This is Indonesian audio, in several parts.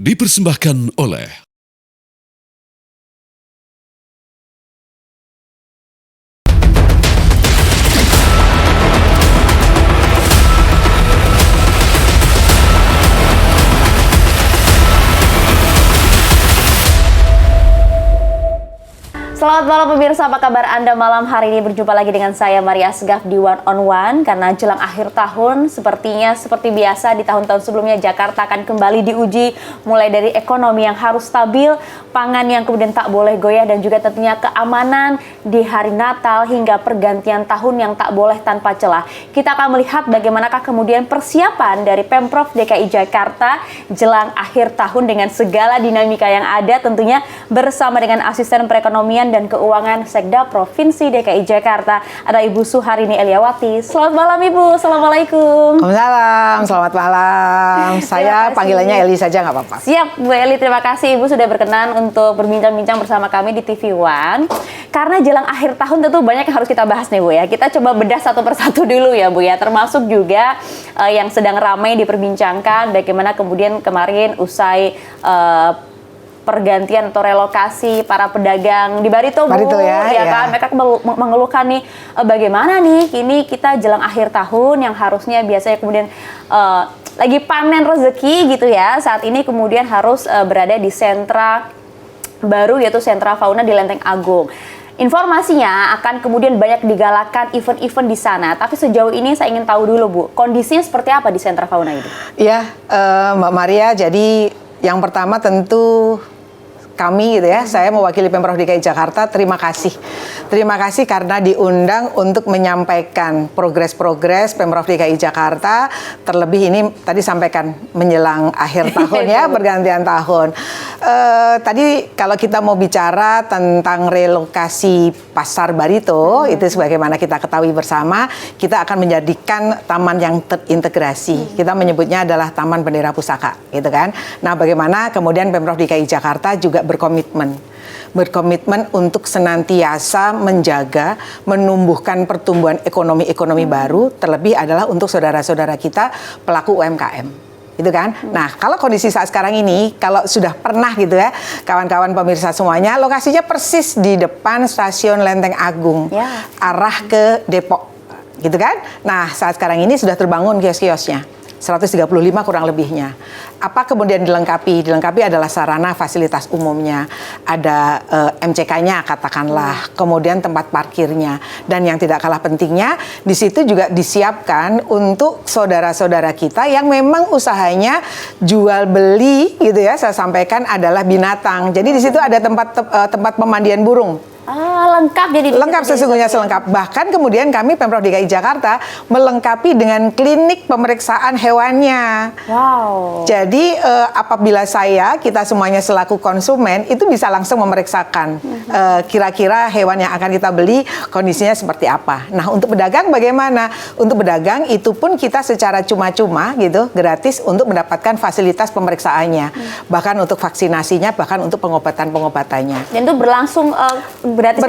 dipersembahkan oleh Selamat malam pemirsa, apa kabar Anda malam hari ini? Berjumpa lagi dengan saya Maria Asgaf di One on One. Karena jelang akhir tahun, sepertinya seperti biasa di tahun-tahun sebelumnya Jakarta akan kembali diuji. Mulai dari ekonomi yang harus stabil, pangan yang kemudian tak boleh goyah, dan juga tentunya keamanan di hari Natal hingga pergantian tahun yang tak boleh tanpa celah. Kita akan melihat bagaimanakah kemudian persiapan dari Pemprov DKI Jakarta jelang akhir tahun dengan segala dinamika yang ada, tentunya bersama dengan asisten perekonomian dan keuangan Sekda Provinsi DKI Jakarta, ada Ibu Suharini Eliawati. Selamat malam Ibu, Assalamualaikum. Waalaikumsalam, selamat malam. Saya panggilannya Eli saja nggak apa-apa. Siap Bu Eli, terima kasih Ibu sudah berkenan untuk berbincang-bincang bersama kami di TV One. Karena jelang akhir tahun tentu banyak yang harus kita bahas nih Bu ya. Kita coba bedah satu persatu dulu ya Bu ya. Termasuk juga yang sedang ramai diperbincangkan bagaimana kemudian kemarin usai pergantian atau relokasi para pedagang di Barito, Bu, ya kan? Mereka mengeluhkan nih, bagaimana nih kini kita jelang akhir tahun yang harusnya biasanya kemudian lagi panen rezeki gitu ya, saat ini kemudian harus berada di sentra baru yaitu sentra fauna di Lenteng Agung. Informasinya akan kemudian banyak digalakan event-event di sana, tapi sejauh ini saya ingin tahu dulu Bu, kondisinya seperti apa di sentra fauna itu? Iya, Mbak Maria, jadi yang pertama tentu kami gitu ya, saya mewakili Pemprov DKI Jakarta, terima kasih. Terima kasih karena diundang untuk menyampaikan progres-progres Pemprov DKI Jakarta, terlebih ini tadi sampaikan menjelang akhir tahun ya, pergantian tahun. Tadi kalau kita mau bicara tentang relokasi Pasar Barito, itu sebagaimana kita ketahui bersama, kita akan menjadikan taman yang terintegrasi. Kita menyebutnya adalah Taman Bendera Pusaka, gitu kan. Nah, bagaimana kemudian Pemprov DKI Jakarta juga berkomitmen untuk senantiasa menjaga, menumbuhkan pertumbuhan ekonomi baru, terlebih adalah untuk saudara-saudara kita pelaku UMKM. Gitu kan? Nah, kalau kondisi saat sekarang ini, kalau sudah pernah gitu ya, kawan-kawan pemirsa semuanya, lokasinya persis di depan stasiun Lenteng Agung, arah ke Depok, gitu kan? Nah, saat sekarang ini sudah terbangun kios-kiosnya. 135 kurang lebihnya. Apa kemudian dilengkapi? Dilengkapi adalah sarana fasilitas umumnya, ada MCK-nya katakanlah, kemudian tempat parkirnya, dan yang tidak kalah pentingnya di situ juga disiapkan untuk saudara-saudara kita yang memang usahanya jual beli gitu ya. Saya sampaikan adalah binatang. Jadi di situ ada tempat pemandian burung. Lengkap jadi lengkap sesungguhnya selengkap. Bahkan kemudian kami Pemprov DKI Jakarta melengkapi dengan klinik pemeriksaan hewannya. Wow. Jadi apabila kita semuanya selaku konsumen itu bisa langsung memeriksakan kira-kira hewan yang akan kita beli kondisinya seperti apa. Nah, untuk pedagang bagaimana? Untuk pedagang itu pun kita secara cuma-cuma gitu, gratis untuk mendapatkan fasilitas pemeriksaannya. Bahkan untuk vaksinasinya, bahkan untuk pengobatan-pengobatannya. Dan itu berlangsung berarti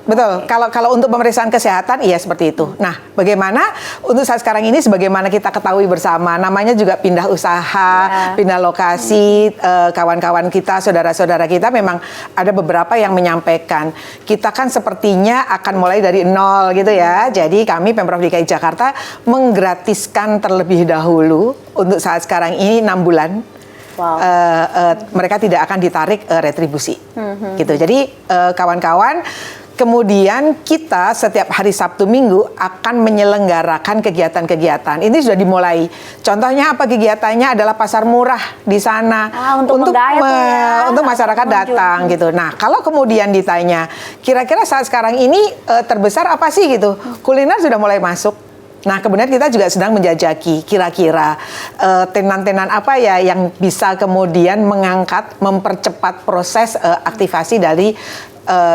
betul. Kalau untuk pemeriksaan kesehatan iya seperti itu. Nah, bagaimana untuk saat sekarang ini sebagaimana kita ketahui bersama, namanya juga pindah usaha, pindah lokasi, kawan-kawan kita, saudara-saudara kita memang ada beberapa yang menyampaikan kita kan sepertinya akan mulai dari nol gitu ya. Jadi kami Pemprov DKI Jakarta menggratiskan terlebih dahulu untuk saat sekarang ini 6 bulan. Wow. Mereka tidak akan ditarik retribusi, gitu. Jadi kawan-kawan, kemudian kita setiap hari Sabtu Minggu akan menyelenggarakan kegiatan-kegiatan. Ini sudah dimulai. Contohnya apa kegiatannya adalah pasar murah di sana untuk masyarakat datang, gitu. Nah, kalau kemudian ditanya, kira-kira saat sekarang ini terbesar apa sih gitu? Kuliner sudah mulai masuk. Nah, kemudian kita juga sedang menjajaki kira-kira tenan-tenan apa ya yang bisa kemudian mempercepat proses aktivasi dari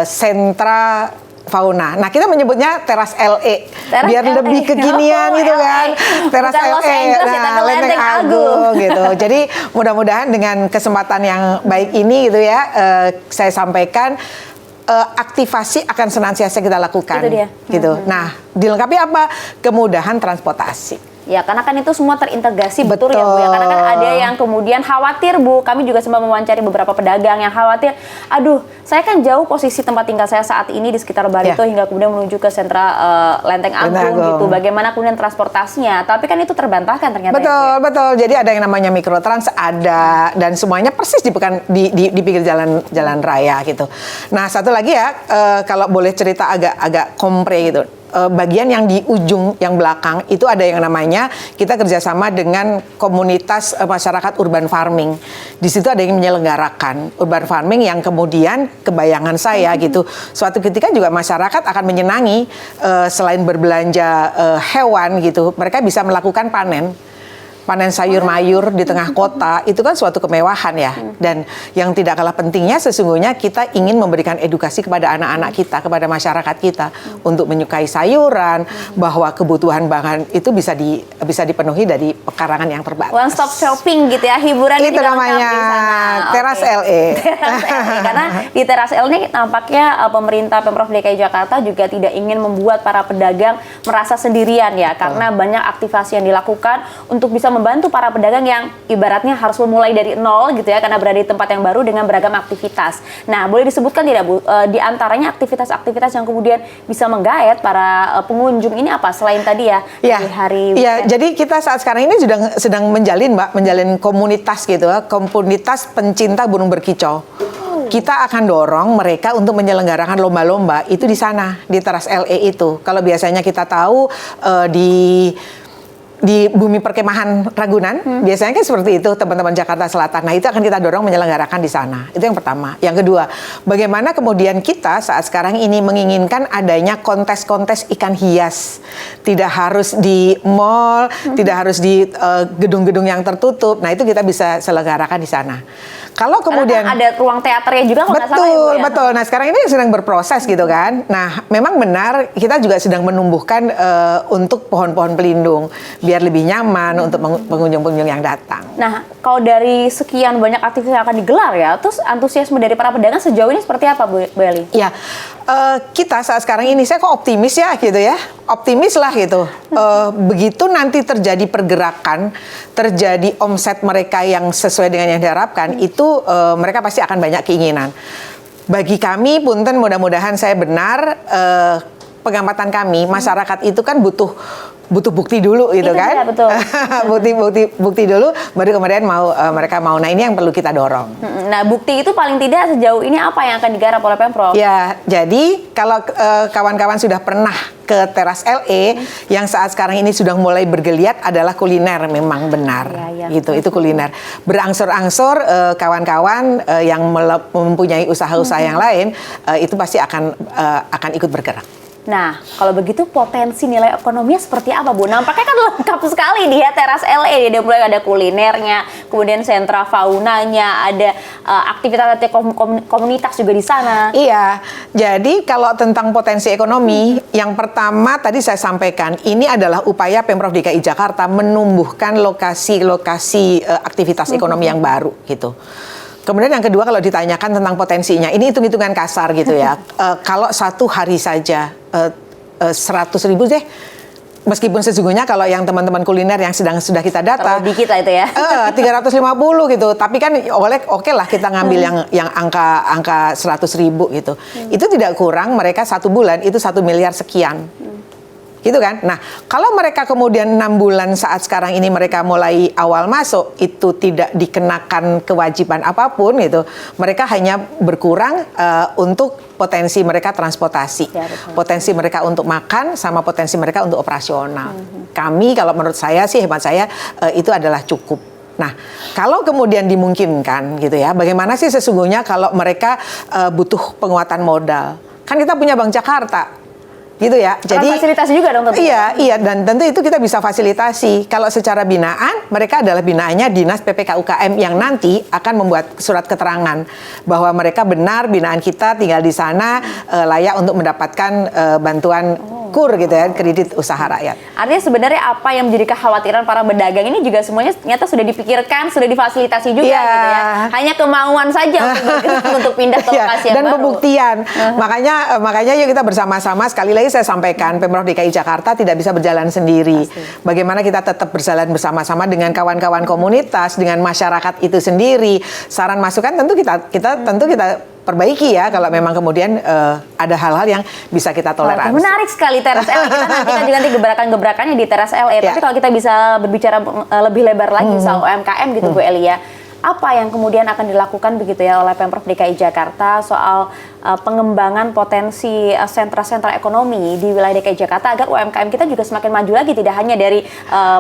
sentra fauna. Nah, kita menyebutnya teras LE, biar lebih kekinian gitu kan. Teras LE, Lenteng Agung gitu. Jadi mudah-mudahan dengan kesempatan yang baik ini gitu ya, saya sampaikan aktivasi akan senantiasa kita lakukan. Itu dia. Gitu. Nah, dilengkapi apa? Kemudahan transportasi. Ya, karena kan itu semua terintegrasi betul ya Bu ya. Karena kan ada yang kemudian khawatir Bu, kami juga sempat mewawancari beberapa pedagang yang khawatir, aduh saya kan jauh posisi tempat tinggal saya saat ini di sekitar Barito hingga kemudian menuju ke sentra Lenteng Agung gitu. Bagaimana kemudian transportasinya? Tapi kan itu terbantahkan ternyata. Betul, ya, betul. Jadi ada yang namanya mikrotrans ada dan semuanya persis di pinggir jalan raya gitu. Nah, satu lagi ya, kalau boleh cerita agak kompre gitu. Bagian yang di ujung yang belakang itu ada yang namanya kita kerjasama dengan komunitas masyarakat urban farming. Di situ ada yang menyelenggarakan urban farming yang kemudian kebayangan saya gitu. Suatu ketika juga masyarakat akan menyenangi selain berbelanja hewan gitu, mereka bisa melakukan panen sayur mayur di tengah kota, itu kan suatu kemewahan ya. Dan yang tidak kalah pentingnya sesungguhnya kita ingin memberikan edukasi kepada anak-anak kita, kepada masyarakat kita untuk menyukai sayuran, bahwa kebutuhan bahan itu bisa dipenuhi dari pekarangan yang terbatas. One stop shopping gitu ya, hiburan itu namanya Teras LE. Teras LE. Karena di Teras LE ini nampaknya pemerintah Pemprov DKI Jakarta juga tidak ingin membuat para pedagang merasa sendirian ya, karena banyak aktivasi yang dilakukan untuk bisa membantu para pedagang yang ibaratnya harus memulai dari nol gitu ya, karena berada di tempat yang baru dengan beragam aktivitas. Nah, boleh disebutkan tidak Bu, di antaranya aktivitas-aktivitas yang kemudian bisa menggayat para pengunjung ini apa selain tadi ya, di hari ya, jadi kita saat sekarang ini sedang menjalin komunitas gitu ya, komunitas pencinta burung berkicau. Kita akan dorong mereka untuk menyelenggarakan lomba-lomba itu di sana, di Teras LE itu. Kalau biasanya kita tahu di bumi perkemahan Ragunan, biasanya kan seperti itu teman-teman Jakarta Selatan. Nah, itu akan kita dorong menyelenggarakan di sana. Itu yang pertama. Yang kedua, bagaimana kemudian kita saat sekarang ini menginginkan adanya kontes-kontes ikan hias. Tidak harus di mall, tidak harus di gedung-gedung yang tertutup. Nah, itu kita bisa selenggarakan di sana. Kalau kemudian kan ada ruang teaternya juga kalau nggak salah ya, Bu, ya? Betul. Nah, sekarang ini sedang berproses gitu kan. Nah, memang benar kita juga sedang menumbuhkan untuk pohon-pohon pelindung biar lebih nyaman untuk pengunjung-pengunjung yang datang. Nah, kalau dari sekian banyak aktivitas yang akan digelar ya, terus antusiasme dari para pedagang sejauh ini seperti apa, Bu Eli? Ya, kita saat sekarang ini saya kok optimis ya gitu ya, optimis lah gitu. Begitu nanti terjadi pergerakan, terjadi omset mereka yang sesuai dengan yang diharapkan, itu mereka pasti akan banyak keinginan. Bagi kami, punten mudah-mudahan saya benar, pengamatan kami, masyarakat itu kan butuh bukti dulu gitu itu kan, dia, betul. bukti dulu, baru kemudian mereka mau. Nah, ini yang perlu kita dorong. Nah, bukti itu paling tidak sejauh ini apa yang akan digarap oleh Pemprov? Ya, jadi kalau kawan-kawan sudah pernah ke Teras LE, yang saat sekarang ini sudah mulai bergeliat adalah kuliner, memang benar, gitu. Itu kuliner. Berangsur-angsur kawan-kawan yang mempunyai usaha-usaha yang lain, itu pasti akan ikut bergerak. Nah, kalau begitu potensi nilai ekonominya seperti apa, Bu? Nampaknya kan lengkap sekali dia Teras LE. Dia mulai ada kulinernya, kemudian sentra faunanya, ada aktivitas komunitas juga di sana. Iya, jadi kalau tentang potensi ekonomi, yang pertama tadi saya sampaikan, ini adalah upaya Pemprov DKI Jakarta menumbuhkan lokasi-lokasi aktivitas ekonomi yang baru gitu. Kemudian yang kedua, kalau ditanyakan tentang potensinya, ini hitung-hitungan kasar gitu ya. Kalau satu hari saja 100.000 deh, meskipun sesungguhnya kalau yang teman-teman kuliner yang sudah kita data, terlalu dikit lah itu ya. 350 gitu. Tapi kan oke lah kita ngambil yang angka 100.000 gitu. Itu tidak kurang, mereka 1 bulan itu 1 miliar sekian. Gitu kan. Nah, kalau mereka kemudian 6 bulan saat sekarang ini mereka mulai awal masuk, itu tidak dikenakan kewajiban apapun gitu. Mereka hanya berkurang untuk potensi mereka transportasi, potensi mereka untuk makan, sama potensi mereka untuk operasional. Kami kalau menurut saya sih, hemat saya, itu adalah cukup. Nah, kalau kemudian dimungkinkan gitu ya, bagaimana sih sesungguhnya kalau mereka butuh penguatan modal? Kan kita punya Bank Jakarta. Gitu ya. Jadi fasilitasi juga dong tentu. Iya, dan tentu itu kita bisa fasilitasi. Kalau secara binaan, mereka adalah binaannya Dinas PPK UKM yang nanti akan membuat surat keterangan bahwa mereka benar binaan kita tinggal di sana, layak untuk mendapatkan bantuan kur gitu ya, kredit usaha rakyat. Artinya sebenarnya apa yang menjadi kekhawatiran para pedagang ini juga semuanya ternyata sudah dipikirkan, sudah difasilitasi juga Iya. gitu ya. Hanya kemauan saja untuk pindah ke Iya, lokasi yang dan baru. pembuktian. Makanya yuk kita bersama-sama, sekali lagi saya sampaikan, Pemprov DKI Jakarta tidak bisa berjalan sendiri. Bagaimana kita tetap berjalan bersama-sama dengan kawan-kawan komunitas, dengan masyarakat itu sendiri. Saran masukan tentu kita perbaiki ya kalau memang kemudian ada hal-hal yang bisa kita toleransi. Menarik sekali teras LE. Kita nantikan juga nanti gebrakan-gebrakannya di teras LE. Ya. Tapi kalau kita bisa berbicara lebih lebar lagi soal UMKM gitu Bu Elia, apa yang kemudian akan dilakukan begitu ya oleh Pemprov DKI Jakarta soal pengembangan potensi sentra-sentra ekonomi di wilayah DKI Jakarta agar UMKM kita juga semakin maju lagi, tidak hanya dari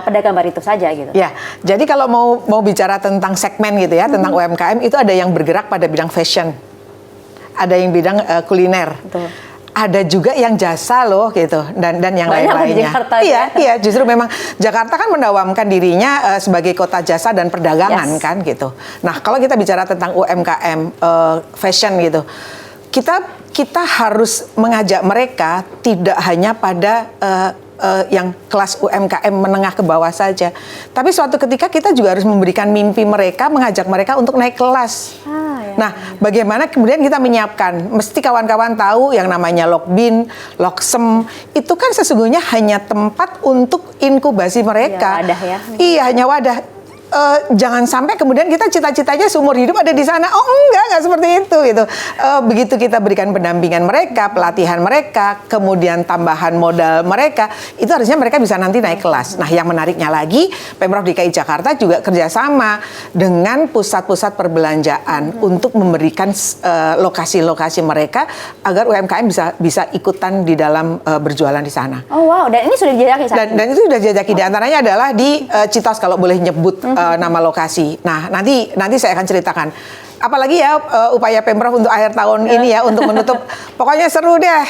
pedagang bar itu saja gitu. Ya, jadi kalau mau bicara tentang segmen gitu ya, tentang UMKM itu ada yang bergerak pada bidang fashion, ada yang bidang kuliner. Betul. Ada juga yang jasa loh gitu dan yang lain-lainnya. Iya, justru memang Jakarta kan mendawamkan dirinya sebagai kota jasa dan perdagangan kan gitu. Nah, kalau kita bicara tentang UMKM fashion gitu, kita harus mengajak mereka tidak hanya pada yang kelas UMKM menengah ke bawah saja. Tapi suatu ketika kita juga harus memberikan mimpi mereka, mengajak mereka untuk naik kelas. Nah, bagaimana kemudian kita menyiapkan? Mesti kawan-kawan tahu yang namanya Lokbin, Loksem, itu kan sesungguhnya hanya tempat untuk inkubasi mereka. Ya, wadah ya. Iya, hanya wadah. Jangan sampai kemudian kita cita-citanya seumur hidup ada di sana. Oh enggak seperti itu gitu. Begitu kita berikan pendampingan mereka, pelatihan mereka, kemudian tambahan modal mereka, itu harusnya mereka bisa nanti naik kelas. Nah, yang menariknya lagi, Pemprov DKI Jakarta juga kerjasama dengan pusat-pusat perbelanjaan untuk memberikan lokasi-lokasi mereka agar UMKM bisa ikutan di dalam berjualan di sana. Oh wow, dan ini sudah dijajaki saat ini? Dan itu sudah dijajaki. Di antaranya adalah di Citos kalau boleh nyebut nama lokasi. Nah, nanti saya akan ceritakan. Apalagi ya upaya Pemprov untuk akhir tahun ini ya untuk menutup. Pokoknya seru deh.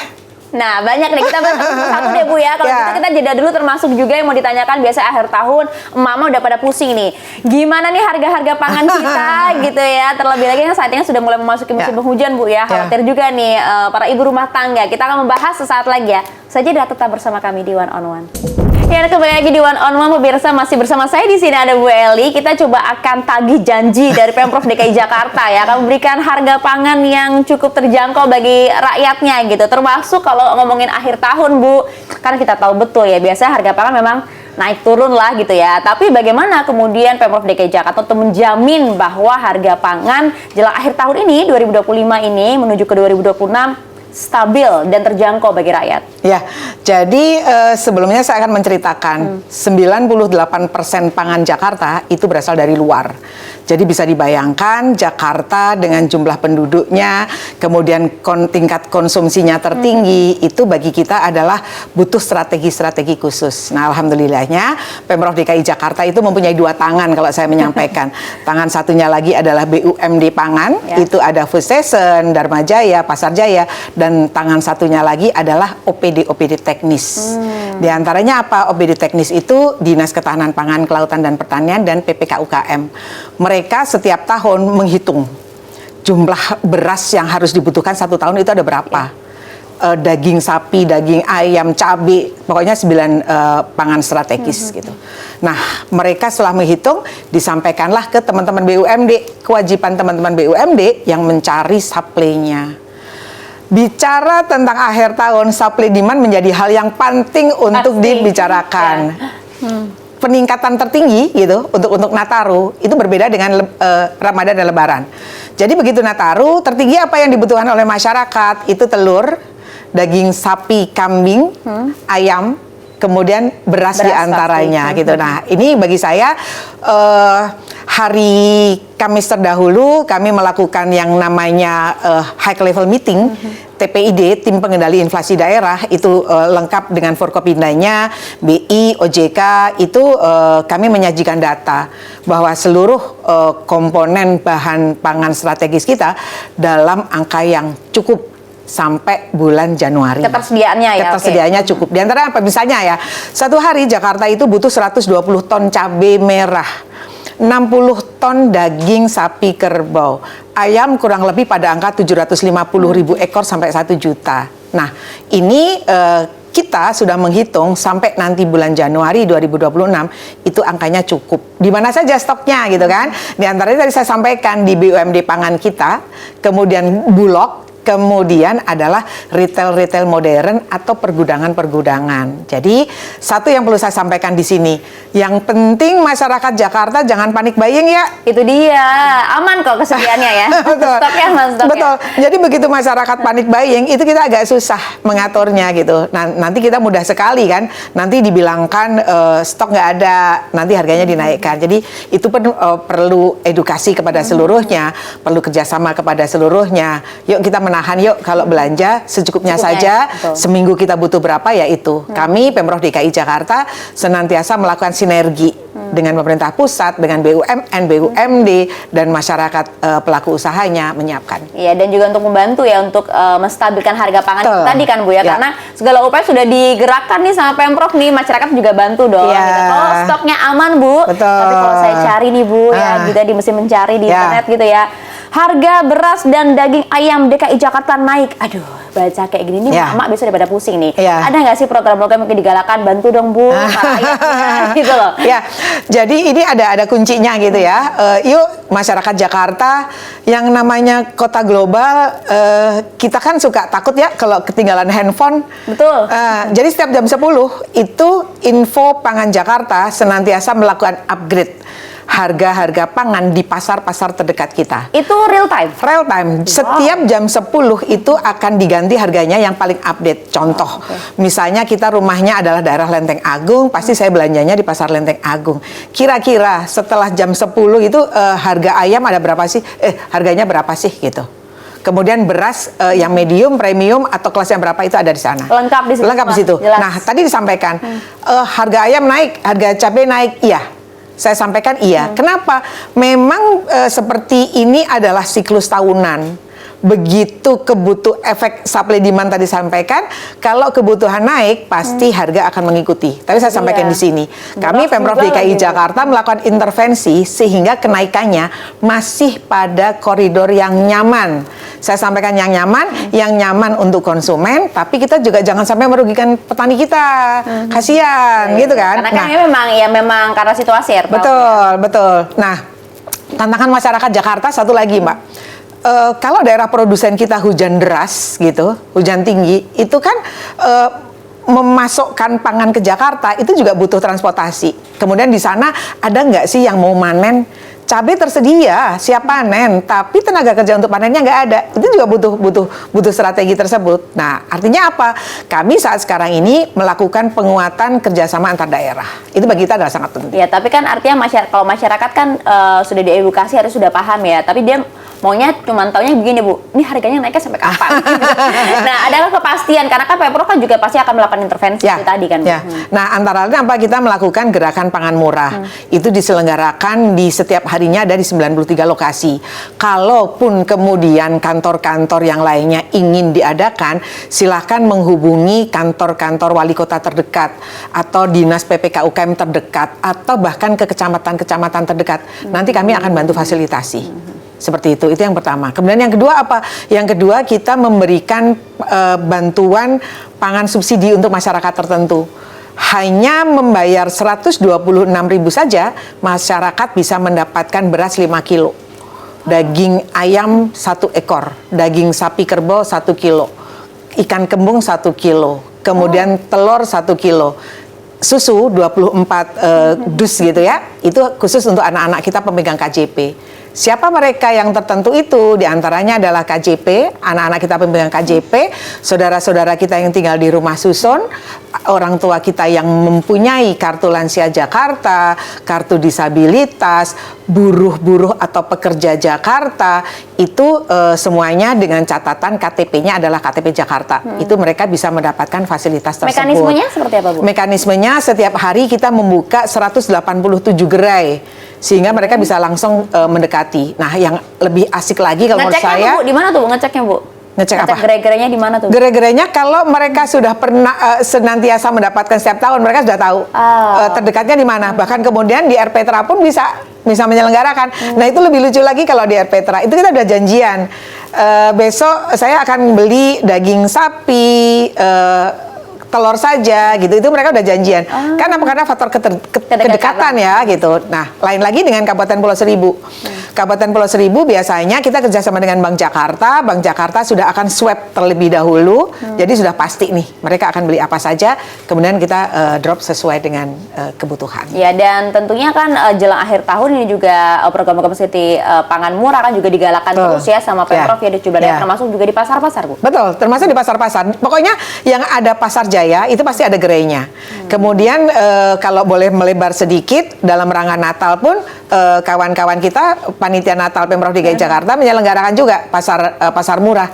Nah, banyak nih, kita bahas satu deh Bu ya. Kalau gitu kita jeda dulu, termasuk juga yang mau ditanyakan biasa akhir tahun, mama udah pada pusing nih. Gimana nih harga-harga pangan kita gitu ya. Terlebih lagi yang saat ini sudah mulai memasuki musim penghujan Bu ya. Khawatir juga nih para ibu rumah tangga. Kita akan membahas sesaat lagi ya. Saja tetap bersama kami di One on One. Ya, kembali lagi di One on One, pemirsa, masih bersama saya di sini ada Bu Eli. Kita coba akan tagih janji dari Pemprov DKI Jakarta ya, akan memberikan harga pangan yang cukup terjangkau bagi rakyatnya gitu. Termasuk kalau ngomongin akhir tahun Bu, kan kita tahu betul ya biasanya harga pangan memang naik turun lah gitu ya. Tapi bagaimana kemudian Pemprov DKI Jakarta untuk menjamin bahwa harga pangan jelang akhir tahun ini 2025 ini menuju ke 2026 stabil dan terjangkau bagi rakyat? Ya, jadi sebelumnya saya akan menceritakan 98% pangan Jakarta itu berasal dari luar. Jadi bisa dibayangkan Jakarta dengan jumlah penduduknya, kemudian tingkat konsumsinya tertinggi, itu bagi kita adalah butuh strategi-strategi khusus. Nah, alhamdulillahnya Pemprov DKI Jakarta itu mempunyai dua tangan kalau saya menyampaikan. Tangan satunya lagi adalah BUMD Pangan, itu ada Food Station, Dharma Jaya, Pasar Jaya, dan tangan satunya lagi adalah OPD teknis. Di antaranya apa? OPD teknis itu Dinas Ketahanan Pangan, Kelautan dan Pertanian dan PPK UKM. Mereka setiap tahun menghitung jumlah beras yang harus dibutuhkan satu tahun itu ada berapa. Daging sapi, daging ayam, cabai, pokoknya 9 pangan strategis gitu. Nah, mereka setelah menghitung disampaikanlah ke teman-teman BUMD, kewajiban teman-teman BUMD yang mencari supply-nya. Bicara tentang akhir tahun, supply demand menjadi hal yang penting untuk dibicarakan. Peningkatan tertinggi gitu untuk Nataru itu berbeda dengan Ramadan dan Lebaran. Jadi begitu Nataru, tertinggi apa yang dibutuhkan oleh masyarakat itu telur, daging sapi, kambing, ayam, kemudian beras diantaranya gitu. Nah, ini bagi saya hari Kamis terdahulu kami melakukan yang namanya high level meeting. TPID, Tim Pengendali Inflasi Daerah, itu lengkap dengan Forkopimdanya, BI, OJK, itu kami menyajikan data bahwa seluruh komponen bahan pangan strategis kita dalam angka yang cukup sampai bulan Januari. Ketersediaannya ya? Ketersediaannya cukup. Di antara apa misalnya ya, satu hari Jakarta itu butuh 120 ton cabai merah, 60 ton daging sapi kerbau, ayam kurang lebih pada angka 750.000 ekor sampai 1 juta. Nah, ini kita sudah menghitung sampai nanti bulan Januari 2026 itu angkanya cukup. Di mana saja stoknya gitu kan? Di antaranya tadi saya sampaikan di BUMD pangan kita, kemudian Bulog, kemudian adalah retail modern atau pergudangan-pergudangan. Jadi satu yang perlu saya sampaikan di sini, yang penting masyarakat Jakarta jangan panik buying ya. Itu dia, aman kok kesediaannya ya. Betul. Stoknya aman, stoknya. Betul. Jadi begitu masyarakat panik buying itu kita agak susah mengaturnya gitu. Nah, nanti kita mudah sekali kan. Nanti dibilangkan stok nggak ada, nanti harganya dinaikkan. Jadi itu perlu edukasi kepada seluruhnya, perlu kerjasama kepada seluruhnya. Yuk kita menahan yuk kalau belanja secukupnya saja. Betul. Seminggu kita butuh berapa ya itu. Kami Pemprov DKI Jakarta senantiasa melakukan sinergi dengan pemerintah pusat, dengan BUMN, BUMD dan masyarakat pelaku usahanya menyiapkan. Iya, dan juga untuk membantu ya untuk menstabilkan harga pangan itu tadi kan Bu ya, Ya. karena segala upaya sudah digerakkan nih sama Pemprov nih, masyarakat juga bantu dong. Ya. Gitu. Kalau stoknya aman Bu, Betul. tapi kalau saya cari nih Bu ya, kita di mesin mencari di Ya. internet gitu ya, harga beras dan daging ayam DKI Jakarta naik. Aduh, baca kayak gini nih Ya. Mak besok daripada pusing nih. Ya. Ada nggak sih program-program yang digalakan, bantu dong Bu para rakyatnya gitu loh. Ya, jadi ini ada kuncinya gitu ya. Yuk masyarakat Jakarta yang namanya kota global, kita kan suka takut ya kalau ketinggalan handphone. Betul. Jadi setiap jam 10 itu Info Pangan Jakarta senantiasa melakukan upgrade harga-harga pangan di pasar-pasar terdekat kita. Itu real time. Real time, setiap jam 10 itu akan diganti harganya yang paling update. Contoh, misalnya kita rumahnya adalah daerah Lenteng Agung, pasti saya belanjanya di pasar Lenteng Agung. Kira-kira setelah jam 10 itu harga ayam ada berapa sih? Harganya berapa sih gitu. Kemudian beras yang medium, premium atau kelas yang berapa itu ada di sana. Lengkap di situ. Lengkap di situ. Jelas. Nah, tadi disampaikan harga ayam naik, harga cabai naik, iya. Saya sampaikan iya. Kenapa? Memang seperti ini adalah siklus tahunan. Begitu efek supply demand tadi sampaikan, kalau kebutuhan naik pasti harga akan mengikuti. Tapi saya sampaikan di sini, kami Pemprov DKI Jakarta melakukan intervensi sehingga kenaikannya masih pada koridor yang nyaman. Saya sampaikan yang nyaman untuk konsumen, tapi kita juga jangan sampai merugikan petani kita. Kasihan gitu kan. Karena kan memang karena situasi ya. Betul. Nah, tantangan masyarakat Jakarta satu lagi, Mbak. Kalau daerah produsen kita hujan deras gitu, hujan tinggi, itu kan memasukkan pangan ke Jakarta itu juga butuh transportasi. Kemudian di sana ada nggak sih yang mau manen? Cabai tersedia, siap panen, tapi tenaga kerja untuk panennya nggak ada. Itu juga butuh strategi tersebut. Nah, artinya apa? Kami saat sekarang ini melakukan penguatan kerjasama antar daerah. Itu bagi kita adalah sangat penting. Ya, tapi kan artinya kalau masyarakat kan sudah diedukasi harus sudah paham ya. Tapi dia maunya cuma taunya begini Bu, ini harganya naiknya sampai kapan? Nah, adalah kepastian karena kan Pemprov kan juga pasti akan melakukan intervensi itu tadi kan Bu. Ya. Nah, antara lain apa kita melakukan gerakan pangan murah. Itu diselenggarakan di setiap harinya ada di 93 lokasi. Kalaupun kemudian kantor-kantor yang lainnya ingin diadakan, silahkan menghubungi kantor-kantor wali kota terdekat atau dinas PPK UKM terdekat atau bahkan ke kecamatan-kecamatan terdekat. Nanti kami akan bantu fasilitasi. Seperti itu yang pertama. Kemudian yang kedua apa? Yang kedua kita memberikan bantuan pangan subsidi untuk masyarakat tertentu. Hanya membayar 126.000 saja masyarakat bisa mendapatkan beras 5 kilo. Daging ayam 1 ekor, daging sapi kerbau 1 kilo, ikan kembung 1 kilo, kemudian telur 1 kilo. Susu 24 dus gitu ya. Itu khusus untuk anak-anak kita pemegang KJP. Siapa mereka yang tertentu itu? Di antaranya adalah KJP, anak-anak kita pemegang KJP, saudara-saudara kita yang tinggal di rumah susun, orang tua kita yang mempunyai kartu lansia Jakarta, kartu disabilitas, buruh-buruh atau pekerja Jakarta, itu semuanya dengan catatan KTP-nya adalah KTP Jakarta. Itu mereka bisa mendapatkan fasilitas tersebut. Mekanismenya seperti apa Bu? Mekanismenya setiap hari kita membuka 187 gerai. Sehingga mereka bisa langsung mendekati. Nah, yang lebih asik lagi kalau menurut saya, Bu, di mana tuh Bu ngeceknya Bu? Ngecek apa? Gerai-gerainya di mana tuh? Gerai-gerainya kalau mereka sudah pernah senantiasa mendapatkan setiap tahun, mereka sudah tahu terdekatnya di mana. Bahkan kemudian di RPTRA pun bisa menyelenggarakan. Nah, itu lebih lucu lagi kalau di RPTRA itu kita udah janjian. Besok saya akan beli daging sapi telur saja gitu. Itu mereka udah janjian. Karena faktor kedekatan ya gitu. Nah, lain lagi dengan Kabupaten Pulau Seribu. Kabupaten Pulau Seribu biasanya kita kerjasama dengan Bank Jakarta. Bank Jakarta sudah akan swab terlebih dahulu. Jadi sudah pasti nih mereka akan beli apa saja. Kemudian kita drop sesuai dengan kebutuhan. Ya, dan tentunya kan jelang akhir tahun ini juga program-program seperti pangan murah kan juga digalakan terus ya sama Pemprov ya di sejumlah daerah, termasuk juga di pasar-pasar, Bu. Betul, termasuk di pasar-pasar. Pokoknya yang ada pasar jaya itu pasti ada gerainya. Kemudian kalau boleh melebar sedikit dalam rangka Natal pun kawan-kawan kita panitia Natal Pemprov DKI Jakarta menyelenggarakan juga pasar murah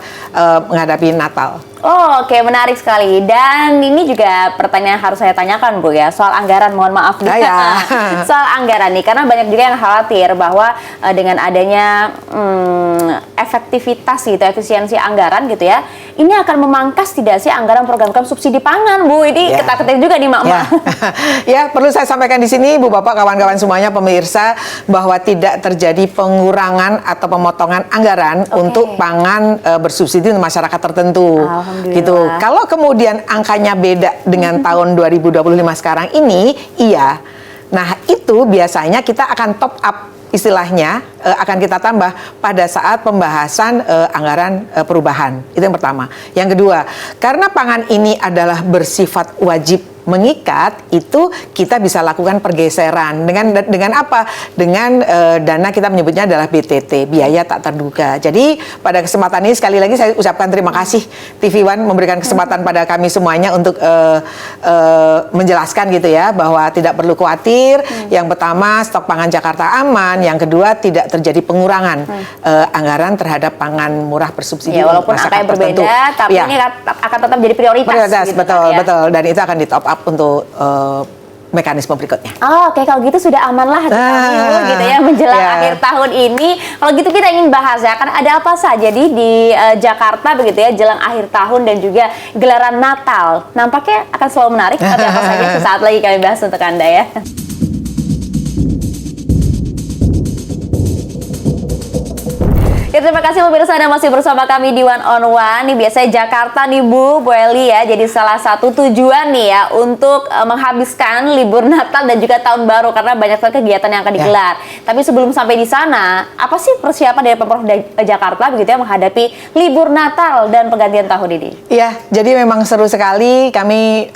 menghadapi Natal. Oh, oke, menarik sekali. Dan ini juga pertanyaan harus saya tanyakan, Bu, ya, soal anggaran. Mohon maaf nih. Soal anggaran nih, karena banyak juga yang khawatir bahwa dengan adanya efektivitas gitu, efisiensi anggaran gitu ya, ini akan memangkas tidak sih anggaran program-program subsidi pangan, Bu? Ini ketar-ketir juga nih, Mak-mak. Ya, perlu saya sampaikan di sini, Bu, Bapak, kawan-kawan semuanya, pemirsa, bahwa tidak terjadi pengurangan atau pemotongan anggaran untuk pangan bersubsidi untuk masyarakat tertentu. Gitu. Kalau kemudian angkanya beda dengan tahun 2025 sekarang ini, iya. Nah, itu biasanya kita akan top up, istilahnya akan kita tambah pada saat pembahasan anggaran perubahan. Itu yang pertama. Yang kedua, karena pangan ini adalah bersifat wajib mengikat, itu kita bisa lakukan pergeseran dengan apa? Dengan dana kita menyebutnya adalah BTT, biaya tak terduga. Jadi pada kesempatan ini sekali lagi saya ucapkan terima kasih TV One memberikan kesempatan pada kami semuanya untuk menjelaskan gitu ya, bahwa tidak perlu khawatir. Yang pertama, stok pangan Jakarta aman. Yang kedua, tidak terjadi pengurangan anggaran terhadap pangan murah bersubsidi. Ya, walaupun angka yang berbeda, tapi ini akan tetap jadi prioritas gitu, betul, kan, ya? betul. Dan itu akan di top up untuk mekanisme berikutnya. Oh, oke, kalau gitu sudah aman lah hati kami gitu ya menjelang akhir tahun ini. Kalau gitu kita ingin bahas ya, kan ada apa saja di Jakarta begitu ya jelang akhir tahun dan juga gelaran Natal. Nampaknya akan selalu menarik. Tapi apa saja sesaat lagi kami bahas untuk Anda ya. Ya, terima kasih pemirsa Anda masih bersama kami di One on One. Ini biasanya Jakarta nih Bu Eli ya, jadi salah satu tujuan nih ya untuk menghabiskan libur Natal dan juga Tahun Baru karena banyak sekali kegiatan yang akan digelar. Tapi sebelum sampai di sana, apa sih persiapan dari Pemprov Jakarta begitu ya menghadapi libur Natal dan pergantian tahun ini? Iya, jadi memang seru sekali. Kami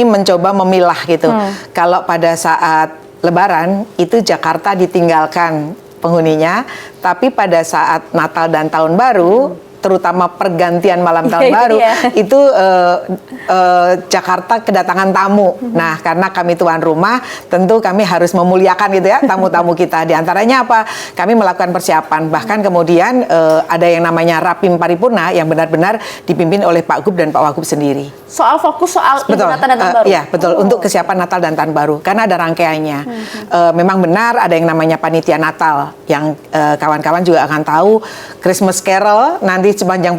mencoba memilah gitu. Kalau pada saat Lebaran itu Jakarta ditinggalkan penghuninya, tapi pada saat Natal dan Tahun Baru, terutama pergantian malam Tahun Baru, itu Jakarta kedatangan tamu. Nah, karena kami tuan rumah, tentu kami harus memuliakan gitu ya tamu-tamu kita. Di antaranya apa? Kami melakukan persiapan. Bahkan kemudian ada yang namanya Rapim Paripurna yang benar-benar dipimpin oleh Pak Gub dan Pak Wagub sendiri. Soal fokus soal Natal dan Tahun Baru? Iya, betul. Untuk kesiapan Natal dan Tahun Baru. Karena ada rangkaiannya. Memang benar ada yang namanya panitia Natal yang kawan-kawan juga akan tahu Christmas Carol nanti sepanjang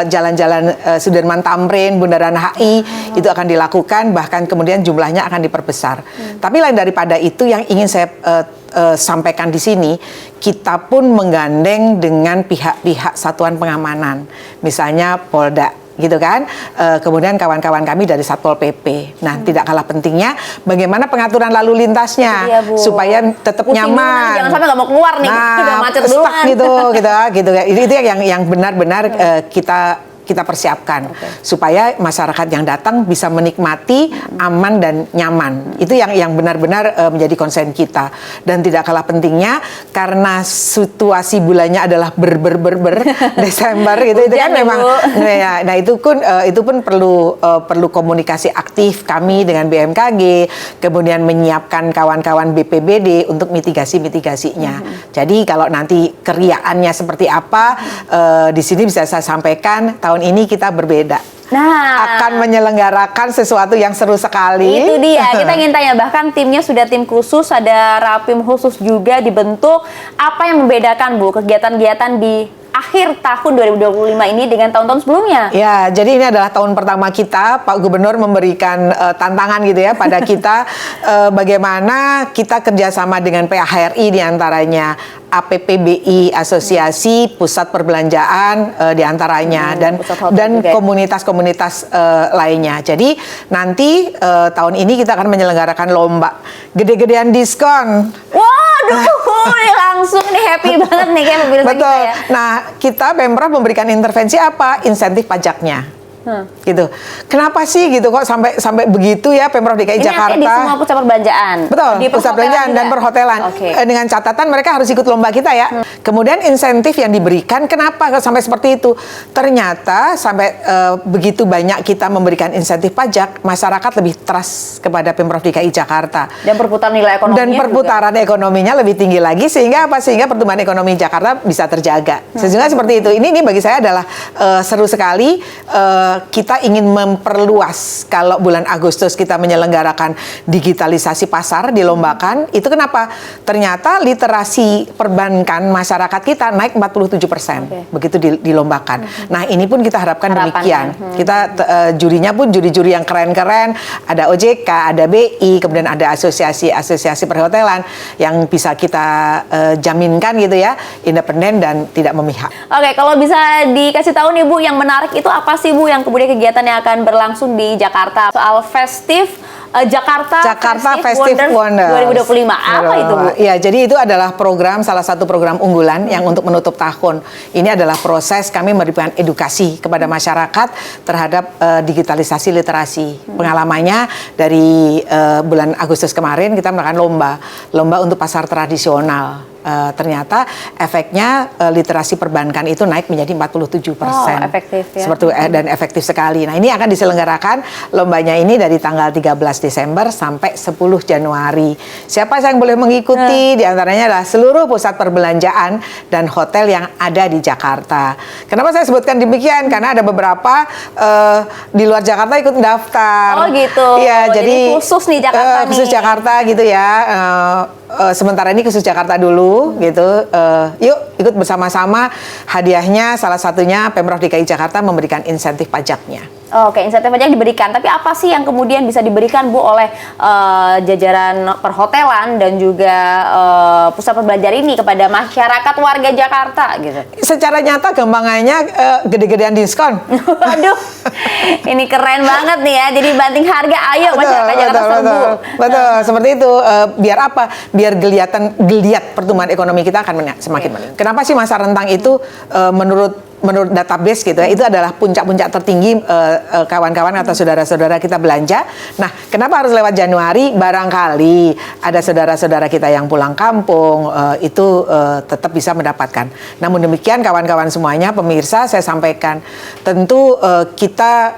jalan-jalan Sudirman Tamrin, Bundaran HI itu akan dilakukan, bahkan kemudian jumlahnya akan diperbesar. Tapi lain daripada itu yang ingin saya sampaikan di sini, kita pun menggandeng dengan pihak-pihak satuan pengamanan, misalnya Polda. Gitu kan, kemudian kawan-kawan kami dari Satpol PP. Nah, tidak kalah pentingnya bagaimana pengaturan lalu lintasnya supaya tetap nyaman. Jangan sampai nggak mau keluar nih, udah macet duluan. Gitu. Itu yang benar-benar kita persiapkan supaya masyarakat yang datang bisa menikmati aman dan nyaman. Itu yang benar-benar menjadi konsen kita. Dan tidak kalah pentingnya karena situasi bulannya adalah Desember gitu, itu kan memang nah itu pun perlu komunikasi aktif kami dengan BMKG, kemudian menyiapkan kawan-kawan BPBD untuk mitigasinya. Jadi kalau nanti keriaannya seperti apa, di sini bisa saya sampaikan tahun ini kita berbeda. Akan menyelenggarakan sesuatu yang seru sekali. Itu dia, kita ingin tanya, bahkan timnya sudah tim khusus, ada Rapim khusus juga dibentuk. Apa yang membedakan Bu kegiatan-kegiatan di akhir akhir tahun 2025 ini dengan tahun-tahun sebelumnya. Ya, jadi ini adalah tahun pertama kita, Pak Gubernur memberikan tantangan gitu ya pada kita bagaimana kita kerjasama dengan PHRI diantaranya, APPBI, Asosiasi Pusat Perbelanjaan diantaranya, dan komunitas-komunitas lainnya. Jadi nanti tahun ini kita akan menyelenggarakan lomba gede-gedean diskon. Waduh, langsung nih happy banget nih kayak pemirsa Betul. kita ya. Nah, kita Pemprov memberikan intervensi apa? Insentif pajaknya. Gitu. Kenapa sih gitu kok sampai begitu ya Pemprov DKI Jakarta? Ini di semua pusat perbelanjaan. Betul, Di pusat perbelanjaan dan perhotelan. Dengan catatan mereka harus ikut lomba kita ya. Kemudian insentif yang diberikan, kenapa sampai seperti itu? Ternyata sampai begitu banyak kita memberikan insentif pajak, masyarakat lebih trust kepada Pemprov DKI Jakarta. Dan perputaran nilai ekonominya Dan perputaran ekonominya lebih tinggi lagi, sehingga apa? Sehingga pertumbuhan ekonomi Jakarta bisa terjaga. Sehingga seperti itu. Ini bagi saya adalah seru sekali. Kita ingin memperluas, kalau bulan Agustus kita menyelenggarakan digitalisasi pasar dilombakan, itu kenapa? Ternyata literasi perbankan masyarakat kita naik 47%, begitu dilombakan. Nah, ini pun kita harapkan demikian. Kita jurinya pun juri-juri yang keren-keren, ada OJK, ada BI, kemudian ada asosiasi perhotelan yang bisa kita jaminkan gitu ya, independen dan tidak memihak. Oke, kalau bisa dikasih tahu nih Bu, yang menarik itu apa sih Bu, yang kemudian kegiatan yang akan berlangsung di Jakarta soal festif Jakarta Festive Wonders 2025. Apa itu Bu? Ya, jadi itu adalah salah satu program unggulan yang untuk menutup tahun. Ini adalah proses kami memberikan edukasi kepada masyarakat terhadap digitalisasi literasi. Pengalamannya dari bulan Agustus kemarin kita melakukan lomba untuk pasar tradisional. Ternyata efeknya literasi perbankan itu naik menjadi 47%. Efektif ya. Dan efektif sekali. Nah, ini akan diselenggarakan lombanya ini dari tanggal 13 Desember sampai 10 Januari. Siapa yang boleh mengikuti? Di antaranya adalah seluruh pusat perbelanjaan dan hotel yang ada di Jakarta. Kenapa saya sebutkan demikian? Karena ada beberapa di luar Jakarta ikut daftar. Oh gitu. Iya, jadi khusus nih Jakarta khusus Jakarta gitu ya. Sementara ini khusus Jakarta dulu gitu. Yuk ikut bersama-sama. Hadiahnya salah satunya Pemprov DKI Jakarta memberikan insentif pajaknya. Oke, insentif pajak diberikan. Tapi apa sih yang kemudian bisa diberikan Bu oleh jajaran perhotelan dan juga pusat perbelanjaan ini kepada masyarakat warga Jakarta gitu? Secara nyata gampangannya gede-gedean diskon. Waduh, ini keren banget nih ya. Jadi banting harga, ayo masyarakat Jakarta serbu. Betul, seperti itu. Biar apa? Biar geliat pertumbuhan ekonomi kita akan semakin meningkat. Kenapa sih masa rentang itu menurut database gitu ya, itu adalah puncak-puncak tertinggi kawan-kawan atau saudara-saudara kita belanja. Nah, kenapa harus lewat Januari? Barangkali ada saudara-saudara kita yang pulang kampung, itu tetap bisa mendapatkan. Namun demikian kawan-kawan semuanya, pemirsa, saya sampaikan, tentu kita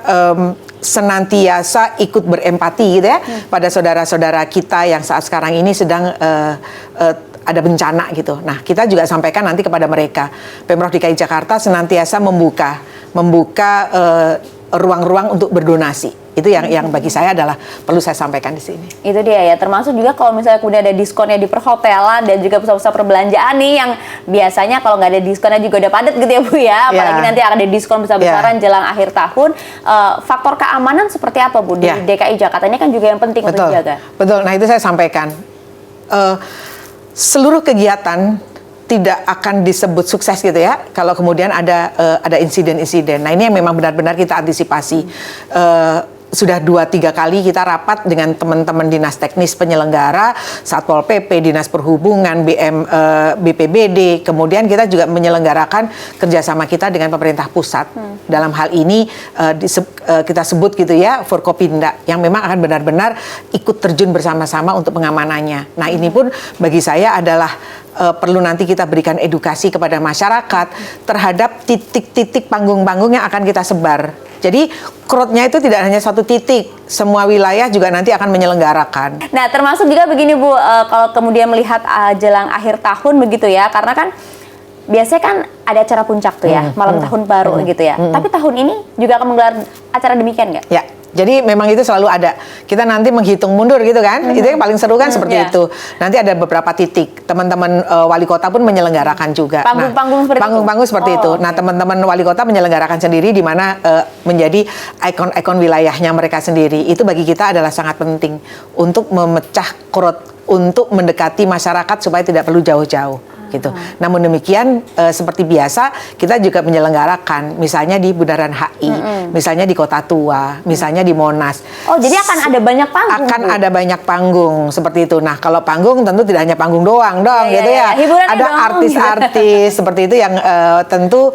senantiasa ikut berempati gitu ya pada saudara-saudara kita yang saat sekarang ini sedang ada bencana gitu. Nah, kita juga sampaikan nanti kepada mereka. Pemprov DKI Jakarta senantiasa membuka ruang-ruang untuk berdonasi. Itu yang bagi saya adalah perlu saya sampaikan di sini. Itu dia ya, termasuk juga kalau misalnya kemudian ada diskonnya di perhotelan dan juga pusat-pusat perbelanjaan nih yang biasanya kalau nggak ada diskonnya juga udah padat gitu ya Bu ya. Apalagi nanti akan ada diskon besar-besaran jelang akhir tahun. Faktor keamanan seperti apa Bu di DKI Jakarta ini kan juga yang penting untuk dijaga. Betul, nah itu saya sampaikan. Seluruh kegiatan tidak akan disebut sukses gitu ya kalau kemudian ada insiden-insiden. Nah, ini yang memang benar-benar kita antisipasi. Sudah 2-3 kali kita rapat dengan teman-teman dinas teknis penyelenggara, Satpol PP, Dinas Perhubungan, BPBD. Kemudian kita juga menyelenggarakan kerjasama kita dengan pemerintah pusat. Dalam hal ini kita sebut gitu ya, Forkopinda, yang memang akan benar-benar ikut terjun bersama-sama untuk pengamanannya. Nah, ini pun bagi saya adalah perlu nanti kita berikan edukasi kepada masyarakat terhadap titik-titik panggung-panggung yang akan kita sebar. Jadi crowd-nya itu tidak hanya satu titik, semua wilayah juga nanti akan menyelenggarakan. Nah, termasuk juga begini Bu, kalau kemudian melihat jelang akhir tahun begitu ya, karena kan biasanya kan ada acara puncak tuh ya, malam tahun baru gitu ya. Tapi tahun ini juga akan menggelar acara demikian nggak? Ya. Jadi memang itu selalu ada. Kita nanti menghitung mundur gitu kan. Itu yang paling seru kan seperti iya. itu. Nanti ada beberapa titik. Teman-teman wali kota pun menyelenggarakan juga. Panggung-panggung seperti itu? Panggung-panggung seperti itu. Nah, teman-teman wali kota menyelenggarakan sendiri di mana menjadi ikon-ikon wilayahnya mereka sendiri. Itu bagi kita adalah sangat penting untuk memecah untuk mendekati masyarakat supaya tidak perlu jauh-jauh gitu. Namun demikian seperti biasa kita juga menyelenggarakan misalnya di Bundaran HI, misalnya di Kota Tua, misalnya di Monas. Oh, jadi akan ada banyak panggung. Akan Bu? ada banyak panggung seperti itu. Nah, kalau panggung tentu tidak hanya panggung doang dong gitu ya. Hiburannya Ada dong. artis-artis seperti itu yang tentu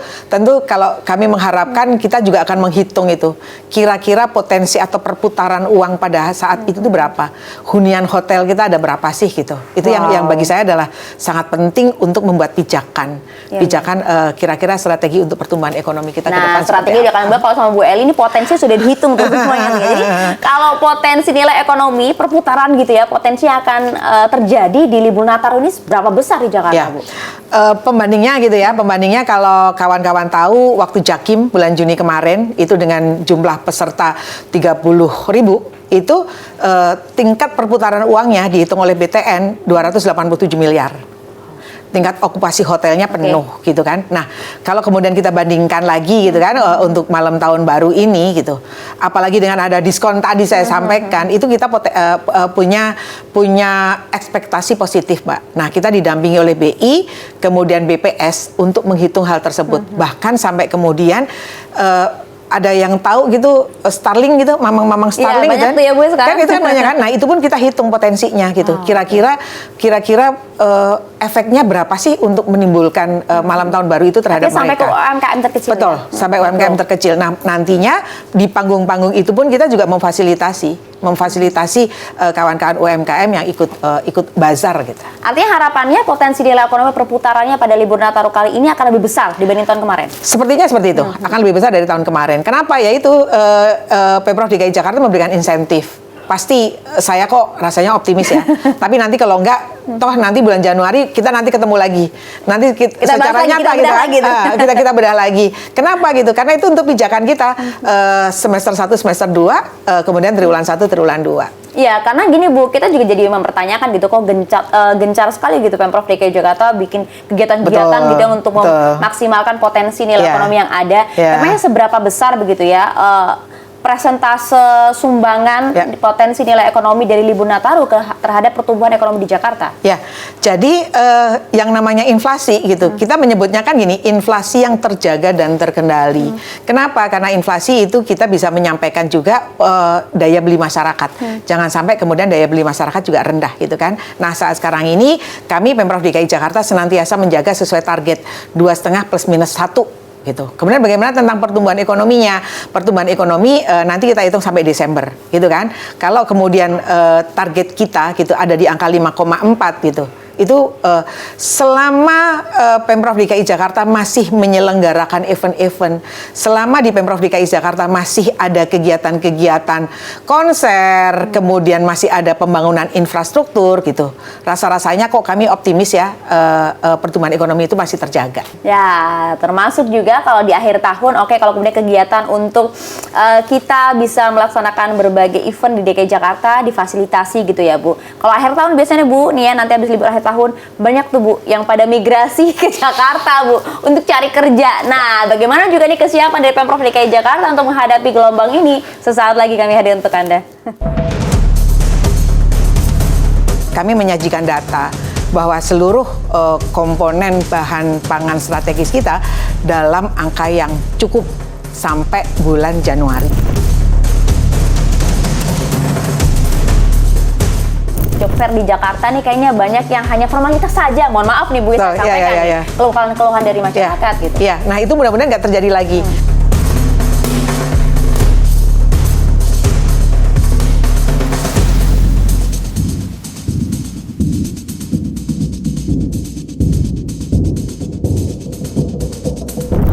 kalau kami mengharapkan kita juga akan menghitung itu. Kira-kira potensi atau perputaran uang pada saat itu tuh berapa? Hunian hotel kita ada berapa sih gitu. Itu yang bagi saya adalah sangat penting untuk membuat pijakan. Kira-kira strategi untuk pertumbuhan ekonomi kita ke depan. Nah, strategi udah kalian buat kalau sama Bu Eli ini potensi sudah dihitung tuh semuanya. Jadi kalau potensi nilai ekonomi perputaran gitu ya, potensi akan terjadi di libur Nataru ini berapa besar di Jakarta, Bu? Pembandingnya gitu ya, pembandingnya kalau kawan-kawan tahu waktu Jakim bulan Juni kemarin itu dengan jumlah peserta 30.000 itu tingkat perputaran uangnya dihitung oleh BTN 287 miliar. Tingkat okupasi hotelnya penuh gitu kan. Nah, kalau kemudian kita bandingkan lagi gitu kan untuk malam tahun baru ini gitu. Apalagi dengan ada diskon tadi saya sampaikan, itu kita punya ekspektasi positif, Mbak. Nah, kita didampingi oleh BI, kemudian BPS untuk menghitung hal tersebut. Bahkan sampai kemudian ada yang tahu gitu Starling gitu, mamang-mamang Starling banyak kan. tuh ya, Bu, sekarang. Kan itu kan banyak kan. Nah, itu pun kita hitung potensinya gitu. Kira-kira efeknya berapa sih untuk menimbulkan malam tahun baru itu terhadap sampai mereka. ke UMKM terkecil. Betul, ya? sampai UMKM terkecil. Nah, nantinya di panggung-panggung itu pun kita juga memfasilitasi kawan-kawan UMKM yang ikut bazar gitu. Artinya harapannya potensi nilai ekonomi perputarannya pada libur Nataru kali ini akan lebih besar dibanding tahun kemarin. Sepertinya seperti itu, akan lebih besar dari tahun kemarin. Kenapa? Yaitu Pemprov DKI Jakarta memberikan insentif. Pasti saya kok rasanya optimis ya. Tapi nanti kalau enggak, toh nanti bulan Januari kita nanti ketemu lagi. Nanti Kita secara bahas lagi, nyata kita bedah lagi tuh. kita bedah lagi. Kenapa gitu? Karena itu untuk pijakan kita semester 1, semester 2, kemudian triwulan 1, triwulan 2. Iya, karena gini Bu, kita juga jadi mempertanyakan gitu, kok gencar sekali gitu Pemprov DKI Jakarta bikin kegiatan-kegiatan Betul, gitu untuk memaksimalkan potensi nilai ekonomi yang ada. Memangnya seberapa besar begitu ya presentase sumbangan potensi nilai ekonomi dari libur Nataru terhadap pertumbuhan ekonomi di Jakarta? Ya, jadi yang namanya inflasi gitu, kita menyebutnya kan gini, inflasi yang terjaga dan terkendali. Kenapa? Karena inflasi itu kita bisa menyampaikan juga daya beli masyarakat. Jangan sampai kemudian daya beli masyarakat juga rendah gitu kan. Nah, saat sekarang ini kami Pemprov DKI Jakarta senantiasa menjaga sesuai target 2,5 plus minus 1. Gitu. Kemudian bagaimana tentang pertumbuhan ekonominya? Pertumbuhan ekonomi nanti kita hitung sampai Desember, gitu kan? Kalau kemudian target kita gitu ada di angka 5,4 gitu. Itu selama Pemprov DKI Jakarta masih menyelenggarakan event-event, selama di Pemprov DKI Jakarta masih ada kegiatan-kegiatan konser, kemudian masih ada pembangunan infrastruktur gitu. Rasa-rasanya kok kami optimis ya pertumbuhan ekonomi itu masih terjaga. Ya, termasuk juga kalau di akhir tahun, kalau kemudian kegiatan untuk kita bisa melaksanakan berbagai event di DKI Jakarta difasilitasi gitu ya Bu. Kalau akhir tahun biasanya Bu, nih ya nanti habis libur akhir tahun banyak tuh Bu yang pada migrasi ke Jakarta Bu untuk cari kerja. Nah, bagaimana juga nih kesiapan dari Pemprov DKI Jakarta untuk menghadapi gelombang ini? Sesaat lagi kami hadir untuk Anda. Kami menyajikan data bahwa seluruh komponen bahan pangan strategis kita dalam angka yang cukup sampai bulan Januari. Job fair di Jakarta nih kayaknya banyak yang hanya formalitas saja. Mohon maaf nih Bu, saya sampaikan keluhan-keluhan dari masyarakat gitu. Iya, nah itu mudah-mudahan nggak terjadi lagi.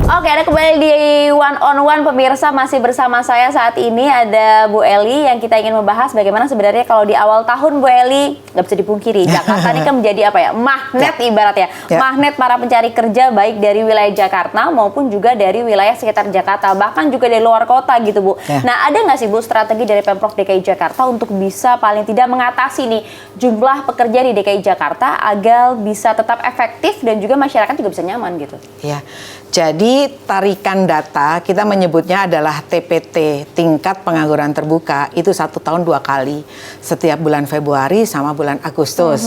Oke, ada kembali di di One on One pemirsa, masih bersama saya saat ini ada Bu Eli yang kita ingin membahas bagaimana sebenarnya kalau di awal tahun Bu Eli, nggak bisa dipungkiri Jakarta ini kan menjadi apa ya, magnet ibaratnya, magnet para pencari kerja baik dari wilayah Jakarta maupun juga dari wilayah sekitar Jakarta, bahkan juga dari luar kota gitu Bu. Nah, ada nggak sih Bu strategi dari Pemprov DKI Jakarta untuk bisa paling tidak mengatasi nih jumlah pekerja di DKI Jakarta agar bisa tetap efektif dan juga masyarakat juga bisa nyaman gitu? Ya, jadi tarikan data kita menyebutnya adalah TPT, tingkat pengangguran terbuka, itu 1 tahun 2 kali, setiap bulan Februari sama bulan Agustus.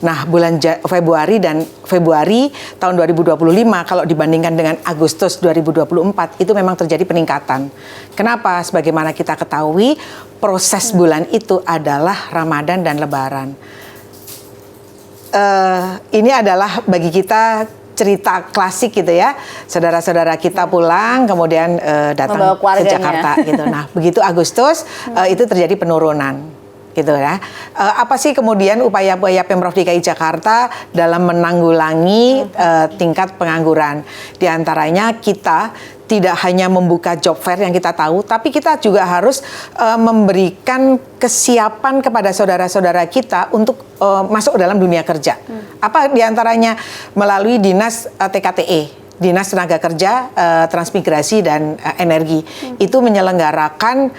Nah, bulan Februari tahun 2025 kalau dibandingkan dengan Agustus 2024 itu memang terjadi peningkatan. Kenapa? Sebagaimana kita ketahui, proses bulan itu adalah Ramadan dan Lebaran. Ini adalah bagi kita cerita klasik gitu ya, saudara-saudara kita pulang kemudian datang ke Jakarta gitu. Nah, begitu Agustus itu terjadi penurunan gitu ya. Apa sih kemudian upaya-upaya Pemprov DKI Jakarta dalam menanggulangi tingkat pengangguran? Di antaranya kita tidak hanya membuka job fair yang kita tahu, tapi kita juga harus memberikan kesiapan kepada saudara-saudara kita untuk masuk dalam dunia kerja. Apa diantaranya? Melalui Dinas TKTE, Dinas Tenaga Kerja, Transmigrasi dan Energi, itu menyelenggarakan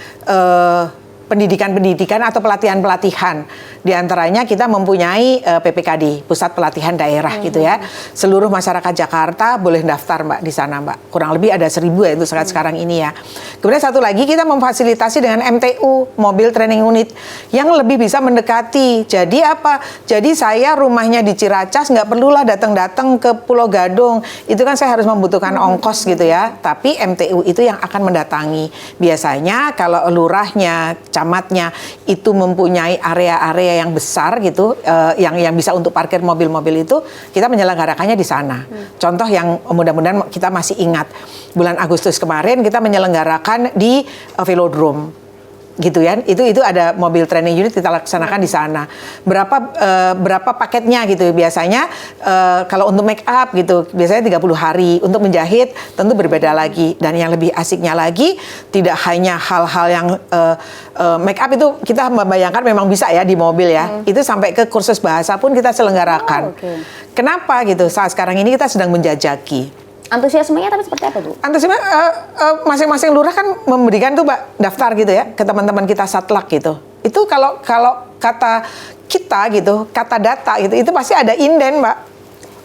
pendidikan-pendidikan atau pelatihan-pelatihan. Di antaranya kita mempunyai PPKD, Pusat Pelatihan Daerah gitu ya. Seluruh masyarakat Jakarta boleh daftar Mbak di sana Mbak. Kurang lebih ada 1.000 ya itu sekarang ini ya. Kemudian satu lagi kita memfasilitasi dengan MTU, Mobile Training Unit, yang lebih bisa mendekati. Jadi apa? Jadi saya rumahnya di Ciracas, nggak perlulah datang-datang ke Pulau Gadung. Itu kan saya harus membutuhkan ongkos gitu ya. Tapi MTU itu yang akan mendatangi. Biasanya kalau lurahnya, camatnya itu mempunyai area-area yang besar gitu, yang bisa untuk parkir mobil-mobil itu, kita menyelenggarakannya di sana. Contoh yang mudah-mudahan kita masih ingat, bulan Agustus kemarin kita menyelenggarakan di Velodrome. Gitu ya, itu ada mobil training unit kita laksanakan di sana. Berapa paketnya gitu biasanya, kalau untuk make up gitu biasanya 30 hari, untuk menjahit tentu berbeda lagi, dan yang lebih asiknya lagi tidak hanya hal-hal yang make up itu kita membayangkan memang bisa ya di mobil ya, itu sampai ke kursus bahasa pun kita selenggarakan. Kenapa gitu? Saat sekarang ini kita sedang menjajaki. Antusiasmenya tapi seperti apa Bu? Antusiasme masing-masing lurah kan memberikan tuh Mbak daftar gitu ya ke teman-teman kita Satlak gitu. Itu kalau kata kita gitu, kata data gitu, itu pasti ada inden Mbak.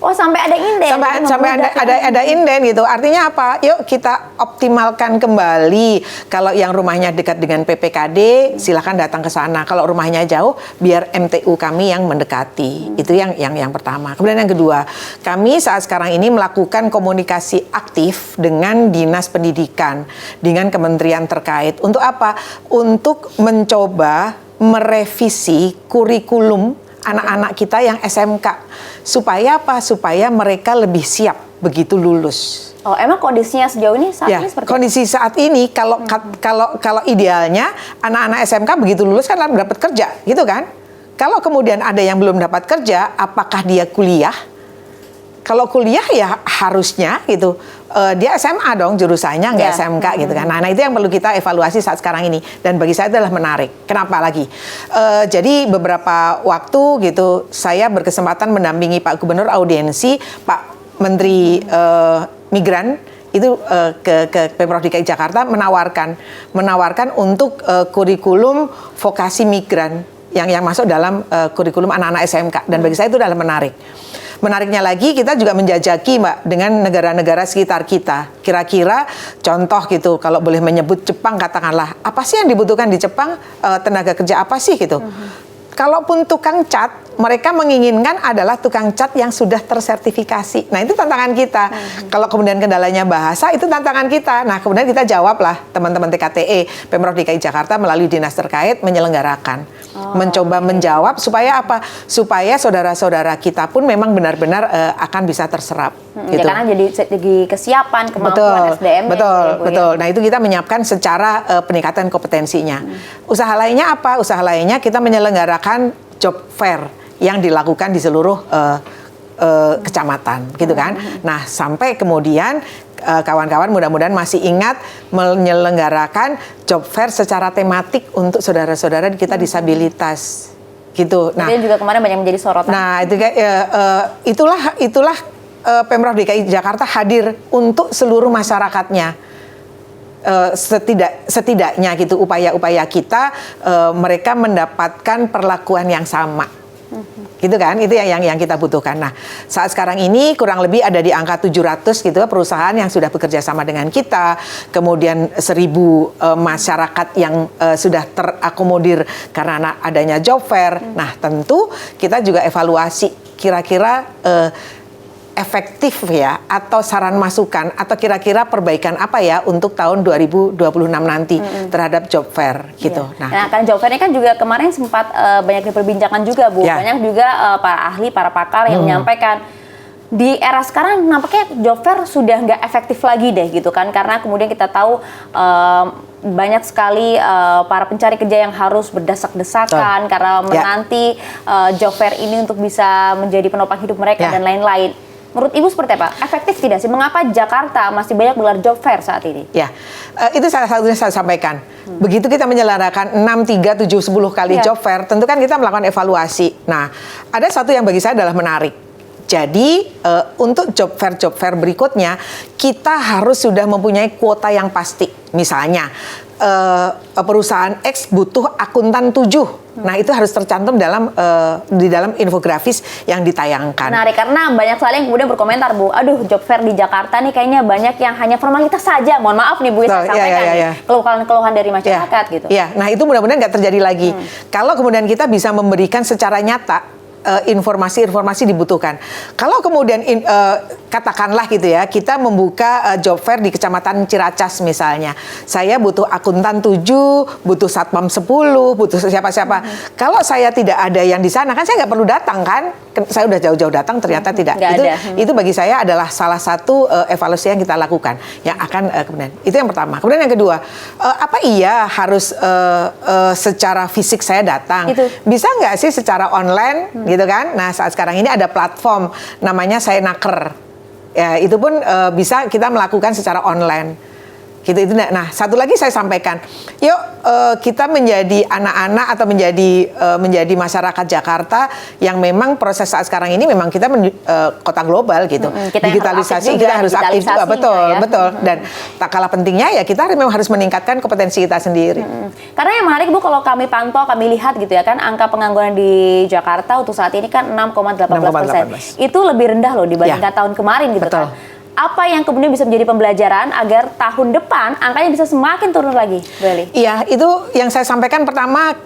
Oh, sampai ada inden. Sampai ada inden gitu. Artinya apa? Yuk kita optimalkan kembali. Kalau yang rumahnya dekat dengan PPKD, silakan datang ke sana. Kalau rumahnya jauh, biar MTU kami yang mendekati. Itu yang pertama. Kemudian yang kedua, kami saat sekarang ini melakukan komunikasi aktif dengan Dinas Pendidikan, dengan kementerian terkait. Untuk apa? Untuk mencoba merevisi kurikulum anak-anak kita yang SMK. Supaya apa? Supaya mereka lebih siap begitu lulus. Oh, emang kondisinya sejauh ini saat ini seperti kondisi saat ini kalau idealnya anak-anak SMK begitu lulus kan dapat kerja, gitu kan? Kalau kemudian ada yang belum dapat kerja, apakah dia kuliah? Kalau kuliah ya harusnya gitu, dia SMA dong jurusannya, nggak SMK gitu kan. Nah itu yang perlu kita evaluasi saat sekarang ini, dan bagi saya itu adalah menarik. Kenapa lagi? Jadi beberapa waktu gitu saya berkesempatan mendampingi Pak Gubernur audiensi Pak Menteri Migran itu ke Pemprov DKI Jakarta menawarkan untuk kurikulum vokasi migran yang masuk dalam kurikulum anak-anak SMK, dan bagi saya itu adalah menarik. Menariknya lagi, kita juga menjajaki Mbak dengan negara-negara sekitar kita. Kira-kira contoh gitu, kalau boleh menyebut Jepang katakanlah, apa sih yang dibutuhkan di Jepang, tenaga kerja apa sih gitu. Kalaupun tukang cat, mereka menginginkan adalah tukang cat yang sudah tersertifikasi. Nah itu tantangan kita. Kalau kemudian kendalanya bahasa, itu tantangan kita. Nah kemudian kita jawablah teman-teman TKTE, Pemprov DKI Jakarta melalui dinas terkait menyelenggarakan. Mencoba menjawab supaya apa? Supaya saudara-saudara kita pun memang benar-benar akan bisa terserap. Gitu. Ya karena jadi kesiapan, kemampuan SDM. Betul. Nah itu kita menyiapkan secara peningkatan kompetensinya. Usaha lainnya apa? Usaha lainnya kita menyelenggarakan job fair yang dilakukan di seluruh kecamatan, gitu kan. Nah, sampai kemudian kawan-kawan mudah-mudahan masih ingat menyelenggarakan job fair secara tematik untuk saudara-saudara kita disabilitas, gitu. Nah, itu juga kemarin banyak menjadi sorotan. Nah, itu itulah Pemprov DKI Jakarta hadir untuk seluruh masyarakatnya. Setidaknya gitu upaya-upaya kita mereka mendapatkan perlakuan yang sama. Gitu kan, itu yang kita butuhkan. Nah, saat sekarang ini kurang lebih ada di angka 700 gitu perusahaan yang sudah bekerja sama dengan kita, kemudian 1000 masyarakat yang sudah terakomodir karena adanya job fair. Nah, tentu kita juga evaluasi kira-kira efektif ya, atau saran masukan, atau kira-kira perbaikan apa ya untuk tahun 2026 nanti terhadap job fair gitu. Iya. Nah, kan job fair ini kan juga kemarin sempat banyak diperbincangkan juga, Bu. Ya. Banyak juga para ahli, para pakar yang menyampaikan di era sekarang nampaknya job fair sudah nggak efektif lagi deh gitu kan, karena kemudian kita tahu banyak sekali para pencari kerja yang harus berdesak-desakan karena menanti job fair ini untuk bisa menjadi penopang hidup mereka dan lain-lain. Menurut Ibu seperti apa? Efektif tidak sih? Mengapa Jakarta masih banyak gelar job fair saat ini? Ya, itu salah satunya saya sampaikan. Begitu kita menyelenggarakan 6, 3, 7, 10 kali job fair, tentu kan kita melakukan evaluasi. Nah, ada satu yang bagi saya adalah menarik. Jadi, untuk job fair berikutnya, kita harus sudah mempunyai kuota yang pasti. Misalnya, perusahaan X butuh akuntan 7. Nah, itu harus tercantum di dalam infografis yang ditayangkan. Menarik, karena banyak sekali yang kemudian berkomentar, Bu, aduh job fair di Jakarta nih kayaknya banyak yang hanya formalitas saja. Mohon maaf nih, Bu, saya sampaikan keluhan-keluhan dari masyarakat gitu. Iya, nah itu mudah-mudahan nggak terjadi lagi. Kalau kemudian kita bisa memberikan secara nyata informasi-informasi dibutuhkan. Kalau kemudian katakanlah gitu ya, kita membuka job fair di Kecamatan Ciracas misalnya. Saya butuh akuntan 7, butuh satpam 10, butuh siapa-siapa. Kalau saya tidak ada yang di sana, kan saya nggak perlu datang kan? Saya udah jauh-jauh datang, ternyata tidak. Itu bagi saya adalah salah satu evaluasi yang kita lakukan. Yang akan kemudian, itu yang pertama. Kemudian yang kedua, apa iya harus secara fisik saya datang? Bisa nggak sih secara online? Gitu kan? Nah, saat sekarang ini ada platform namanya Saynaker. Ya, itu pun bisa kita melakukan secara online. Gitu itu. Nah, satu lagi saya sampaikan, yuk kita menjadi anak-anak atau menjadi masyarakat Jakarta yang memang proses saat sekarang ini memang kita kota global gitu. Digitalisasi kita harus aktif juga, betul. Dan tak kalah pentingnya ya kita memang harus meningkatkan kompetensi kita sendiri. Karena yang menarik, Bu, kalau kami pantau, kami lihat gitu ya kan, angka pengangguran di Jakarta untuk saat ini kan 6,18%. Itu lebih rendah loh dibandingkan tahun kemarin gitu kan. Apa yang kemudian bisa menjadi pembelajaran agar tahun depan angkanya bisa semakin turun lagi, Bu Eli? Iya, itu yang saya sampaikan pertama,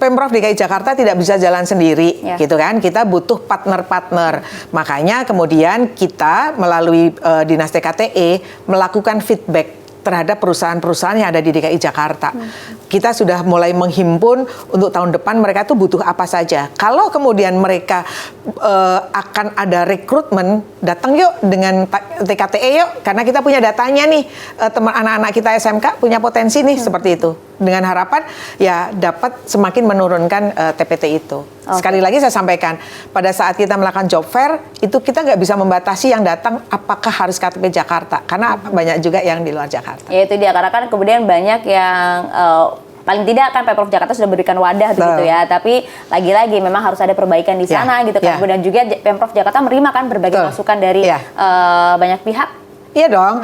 Pemprov DKI Jakarta tidak bisa jalan sendiri, gitu kan? Kita butuh partner-partner. Makanya kemudian kita melalui Dinas TKTE melakukan feedback terhadap perusahaan-perusahaan yang ada di DKI Jakarta. Kita sudah mulai menghimpun untuk tahun depan mereka tuh butuh apa saja. Kalau kemudian mereka akan ada rekrutmen, datang yuk dengan TKTE yuk, karena kita punya datanya nih, teman anak-anak kita SMK punya potensi nih seperti itu. Dengan harapan ya dapat semakin menurunkan TPT itu. Sekali lagi saya sampaikan, pada saat kita melakukan job fair, itu kita nggak bisa membatasi yang datang apakah harus KTP Jakarta, karena banyak juga yang di luar Jakarta. Ya itu dia, karena kan kemudian banyak yang paling tidak kan Pemprov Jakarta sudah berikan wadah begitu ya, tapi lagi-lagi memang harus ada perbaikan di sana gitu kan. Kemudian juga Pemprov Jakarta menerima kan berbagai masukan dari banyak pihak. Iya dong.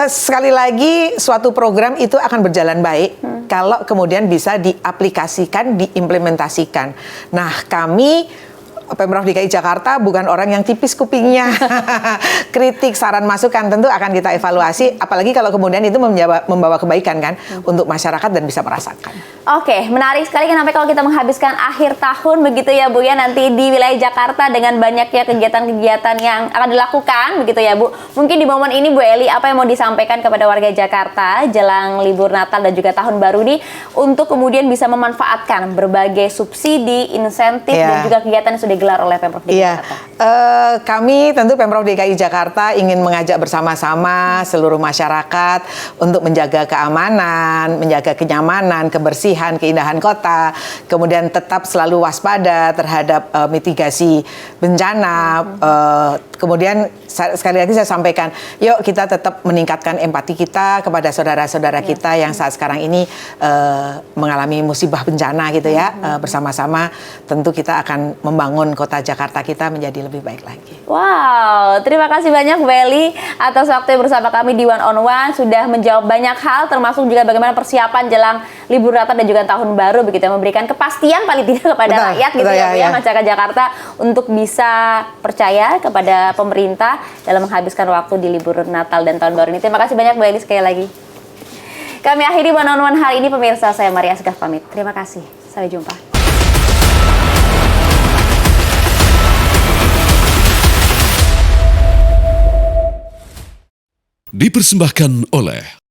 Sekali lagi suatu program itu akan berjalan baik kalau kemudian bisa diaplikasikan, diimplementasikan. Nah, kami Pemprov DKI Jakarta bukan orang yang tipis kupingnya. Kritik, saran, masukan tentu akan kita evaluasi, apalagi kalau kemudian itu membawa kebaikan kan untuk masyarakat dan bisa merasakan. Oke, menarik sekali kan sampai kalau kita menghabiskan akhir tahun begitu ya Bu ya, nanti di wilayah Jakarta dengan banyaknya kegiatan-kegiatan yang akan dilakukan begitu ya Bu. Mungkin di momen ini Bu Eli, apa yang mau disampaikan kepada warga Jakarta jelang libur Natal dan juga Tahun Baru ini untuk kemudian bisa memanfaatkan berbagai subsidi, insentif dan juga kegiatan yang sudah digelar oleh Pemprov DKI Iya, Jakarta? kami tentu Pemprov DKI Jakarta ingin mengajak bersama-sama seluruh masyarakat untuk menjaga keamanan, menjaga kenyamanan, kebersihan, keindahan kota, kemudian tetap selalu waspada terhadap mitigasi bencana. Kemudian sekali lagi saya sampaikan, yuk kita tetap meningkatkan empati kita kepada saudara-saudara kita yang saat sekarang ini mengalami musibah bencana gitu ya. Bersama-sama tentu kita akan membangun kota Jakarta kita menjadi lebih baik lagi. Wow, terima kasih banyak Mbak Eli atas waktu bersama kami di One on One, sudah menjawab banyak hal termasuk juga bagaimana persiapan jelang libur Natal dan juga tahun baru begitu, memberikan kepastian paling tidak kepada rakyat gitu ya, masyarakat Jakarta untuk bisa percaya kepada pemerintah dalam menghabiskan waktu di libur Natal dan tahun baru ini. Terima kasih banyak Mbak Eli sekali lagi. Kami akhiri One on One hari ini pemirsa, saya Maria Asgaf pamit. Terima kasih. Sampai jumpa. Dipersembahkan oleh